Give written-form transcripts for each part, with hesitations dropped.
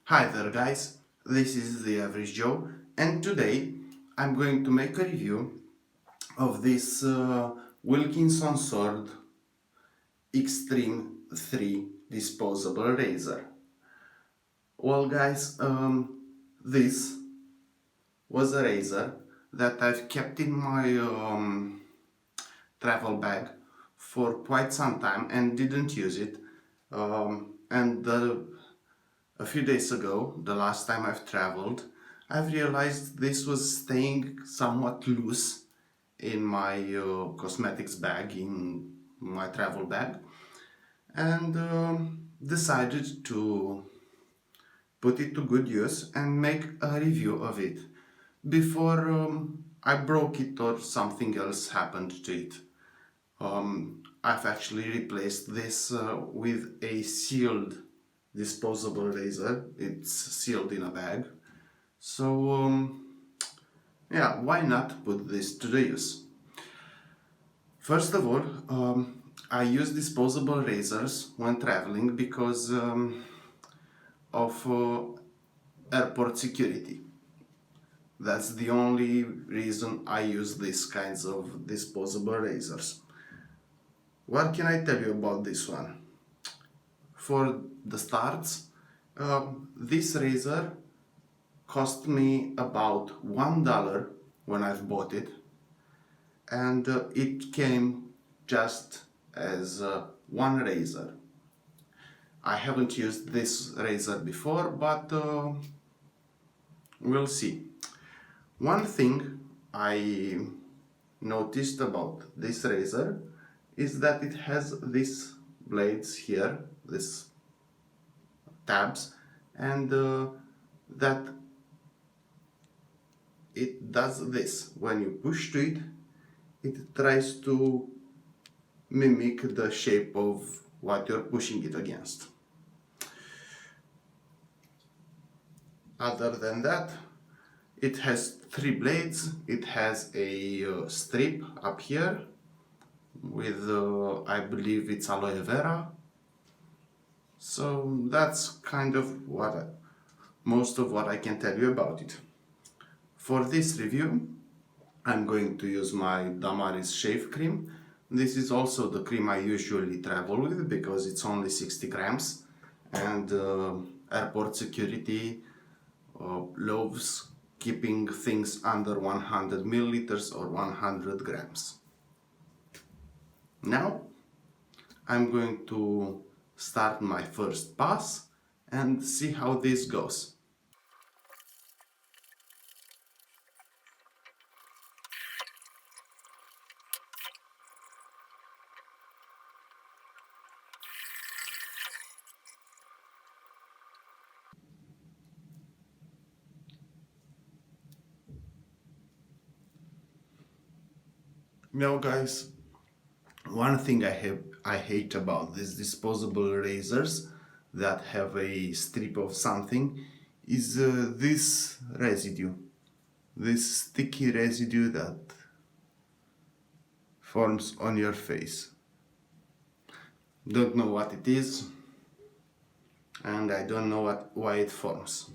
Hi there guys, this is the Average Joe and today I'm going to make a review of this Wilkinson Sword Xtreme3 disposable razor. Well guys, this was a razor that I've kept in my travel bag for quite some time and didn't use it. A few days ago, the last time I've traveled, I've realized this was staying somewhat loose in my cosmetics bag, in my travel bag, and decided to put it to good use and make a review of it before I broke it or something else happened to it. I've actually replaced this with a sealed disposable razor. It's sealed in a bag. So yeah, why not put this to the use? First of all, I use disposable razors when traveling because of airport security. That's the only reason I use these kinds of disposable razors. What can I tell you about this one? For the starts, this razor cost me about $1 when I've bought it, and it came just as one razor. I haven't used this razor before, but we'll see. One thing I noticed about this razor is that it has these blades here, these tabs, and that it does this. When you push to it, it tries to mimic the shape of what you're pushing it against. Other than that, it has 3 blades. It has a strip up here with I believe it's aloe vera. So that's kind of most of what I can tell you about it. For this review, I'm going to use my Damaris shave cream. This is also the cream I usually travel with because it's only 60 grams, and airport security loves keeping things under 100 milliliters or 100 grams. Now I'm going to start my first pass and see how this goes. Now guys, one thing I hate about these disposable razors that have a strip of something is this residue, this sticky residue that forms on your face. Don't know what it is, and I don't know why it forms.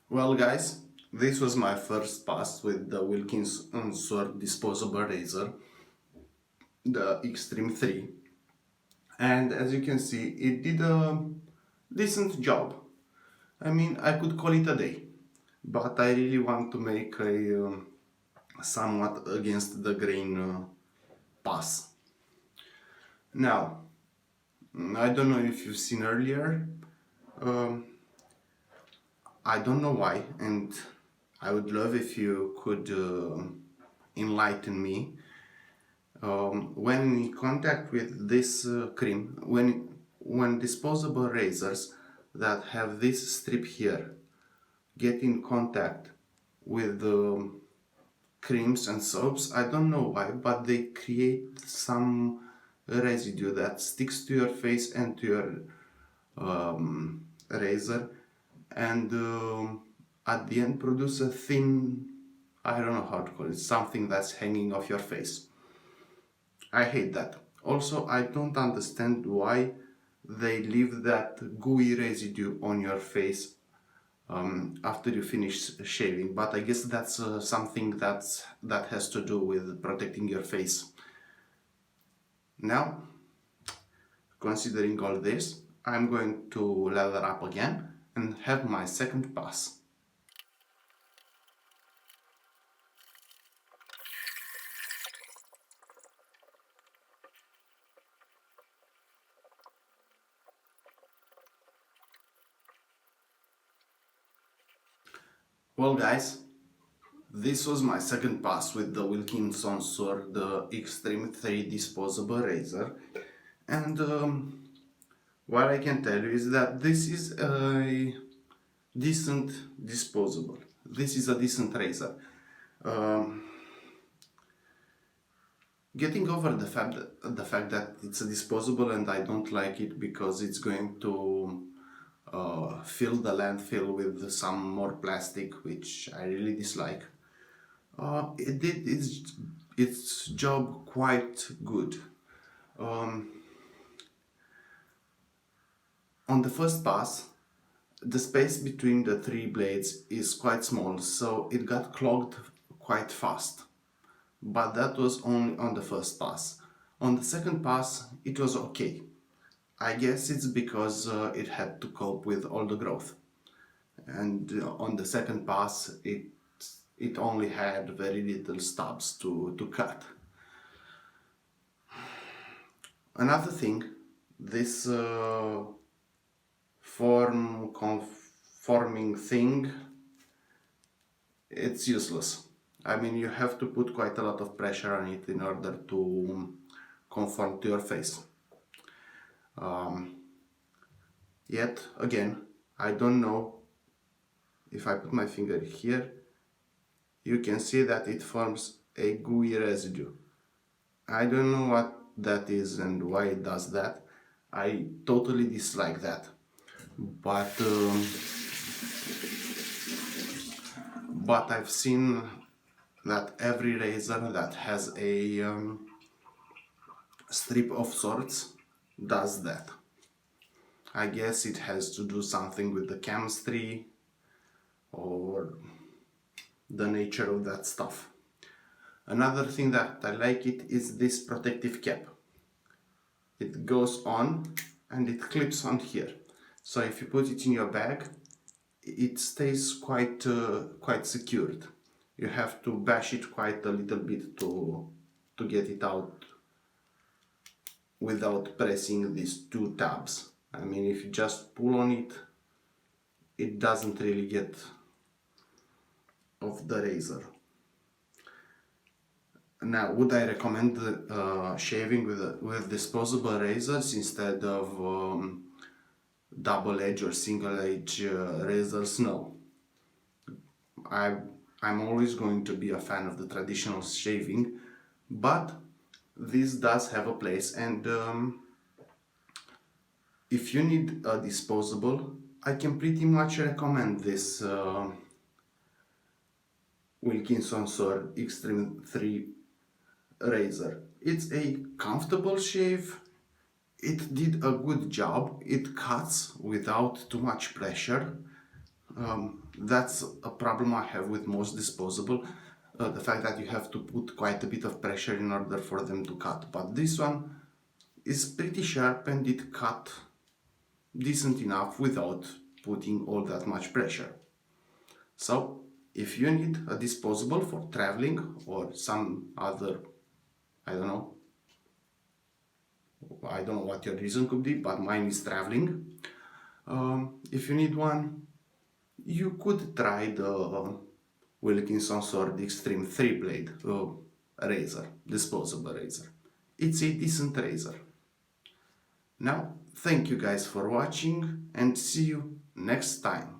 Well guys, this was my first pass with the Wilkinson Sword disposable razor, the Xtreme3, and as you can see, it did a decent job. I mean, I could call it a day, but I really want to make a somewhat against the grain pass. Now, I don't know if you've seen earlier, um, I don't know why, and I would love if you could enlighten me. When in contact with this cream, when disposable razors that have this strip here get in contact with creams and soaps, I don't know why, but they create some residue that sticks to your face and to your razor, and at the end produce a thin, I don't know how to call it, something that's hanging off your face. I hate that. Also, I don't understand why they leave that gooey residue on your face after you finish shaving, but I guess that's something that has to do with protecting your face. Now, considering all this, I'm going to leather up again and have my second pass. Well guys, this was my second pass with the Wilkinson Sword Xtreme3 disposable razor, and what I can tell you is that this is a decent disposable. This is a decent razor. Getting over the fact that it's a disposable and I don't like it because it's going to fill the landfill with some more plastic, which I really dislike. It did its job quite good. On the first pass, the space between the three blades is quite small, so it got clogged quite fast. But that was only on the first pass. On the second pass, it was okay. I guess it's because it had to cope with all the growth. And on the second pass, it only had very little stubs to cut. Another thing, this form conforming thing, it's useless. I mean, you have to put quite a lot of pressure on it in order to conform to your face. Yet again, I don't know, if I put my finger here, you can see that it forms a gooey residue. I don't know what that is and why it does that. I totally dislike that. But I've seen that every razor that has a strip of sorts does that. I guess it has to do something with the chemistry or the nature of that stuff. Another thing that I like it is this protective cap. It goes on and it clips on here. So if you put it in your bag, it stays quite secured. You have to bash it quite a little bit to get it out without pressing these two tabs. I mean, if you just pull on it, it doesn't really get off the razor. Now, would I recommend shaving with disposable razors instead of double edge or single edge razors? No. I'm always going to be a fan of the traditional shaving, but this does have a place, and if you need a disposable, I can pretty much recommend this Wilkinson Sword Xtreme3 razor. It's a comfortable shave, it did a good job, it cuts without too much pressure. That's a problem I have with most disposable, the fact that you have to put quite a bit of pressure in order for them to cut. But this one is pretty sharp and it cut decent enough without putting all that much pressure. So if you need a disposable for traveling or some other, I don't know what your reason could be, but mine is traveling. If you need one, you could try the Wilkinson Sword Xtreme3 blade razor, disposable razor. It's a decent razor. Now, thank you guys for watching and see you next time.